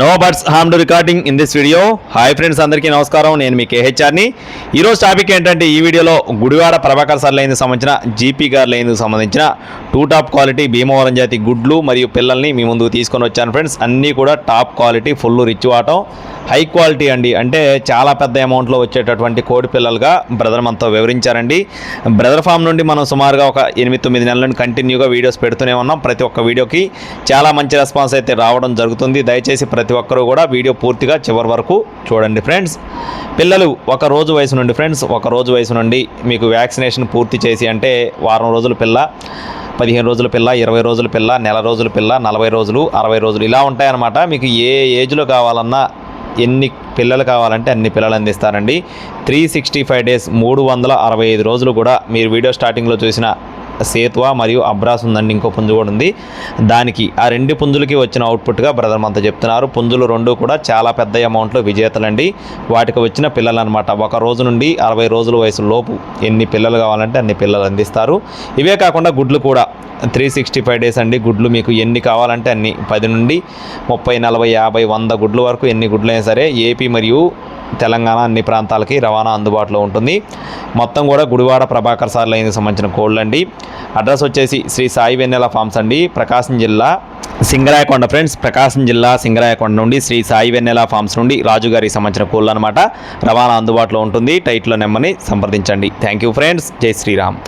No buts harm to recording in this video. Hi friends, అందరికీ నమస్కారం. నేను మీ కేహెచ్ఆర్ని. ఈరోజు టాపిక్ ఏంటంటే ఈ వీడియోలో గుడివాడ ప్రభాకర్ సార్ లైన్కి సంబంధించిన జీపీ గారి లైన్కి సంబంధించిన టాప్ క్వాలిటీ భీమవరం జాతి గుడ్లు మరియు పిల్లల్ని మీ ముందుకు తీసుకొని వచ్చాను ఫ్రెండ్స్. అన్నీ కూడా టాప్ క్వాలిటీ, ఫుల్ రిచ్ వాటం, హై క్వాలిటీ అండి. అంటే చాలా పెద్ద అమౌంట్లో వచ్చేటటువంటి కోడి పిల్లలుగా బ్రదర్ మనతో వివరించారండి. బ్రదర్ ఫామ్ నుండి మనం సుమారుగా ఒక 8-9 నెలల నుండి కంటిన్యూగా వీడియోస్ పెడుతూనే ఉన్నాం. ప్రతి ఒక్క వీడియోకి చాలా మంచి రెస్పాన్స్ అయితే రావడం జరుగుతుంది. దయచేసి ప్రతి ఒక్కరూ కూడా వీడియో పూర్తిగా చివరి వరకు చూడండి ఫ్రెండ్స్. పిల్లలు ఒక రోజు వయసు నుండి ఫ్రెండ్స్, ఒక రోజు వయసు నుండి మీకు వ్యాక్సినేషన్ పూర్తి చేసి, అంటే వారం రోజుల పిల్ల, 15 రోజుల పిల్ల, 20 రోజుల పిల్ల, నెల రోజుల పిల్ల, 40 రోజులు, 60 రోజులు ఇలా ఉంటాయన్నమాట. మీకు ఏ ఏజ్లో కావాలన్నా, ఎన్ని పిల్లలు కావాలంటే అన్ని పిల్లలు అందిస్తారండి. 365 డేస్, 365 రోజులు కూడా మీరు వీడియో స్టార్టింగ్లో చూసిన సేతువా మరియు అబ్రాస్ ఉందండి. ఇంకో పుంజు కూడా ఉంది. దానికి ఆ 2 పుంజులకి వచ్చిన అవుట్పుట్గా బ్రదర్ మనతో చెప్తున్నారు. పుంజులు 2 కూడా చాలా పెద్ద అమౌంట్లో విజేతలండి. వాటికి వచ్చిన పిల్లలు అనమాట. ఒక రోజు నుండి 60 రోజుల వయసు లోపు ఎన్ని పిల్లలు కావాలంటే అన్ని పిల్లలు అందిస్తారు. ఇవే కాకుండా గుడ్లు కూడా 365 డేస్ అండి. గుడ్లు మీకు ఎన్ని కావాలంటే అన్ని, 10 నుండి 30, 40, 50, 100 గుడ్ల వరకు ఎన్ని గుడ్లైనా సరే ఏపీ మరియు తెలంగాణ అన్ని ప్రాంతాలకి రవాణా అందుబాటులో ఉంటుంది. మొత్తం కూడా గుడివాడ ప్రభాకర్ సార్ లైన్కి సంబంధించిన కోళ్ళు అండి. అడ్రస్ వచ్చేసి శ్రీ సాయి వెన్నెల ఫార్మ్స్ అండి, ప్రకాశం జిల్లా సింగరాయకొండ ఫ్రెండ్స్. ప్రకాశం జిల్లా సింగరాయకొండ నుండి శ్రీ సాయి వెన్నెల ఫార్మ్స్ నుండి రాజుగారికి సంబంధించిన కోళ్ళు అనమాట. రవాణా అందుబాటులో ఉంటుంది. టైట్లో నెమ్మని సంప్రదించండి. Thank you friends. జై శ్రీరామ్.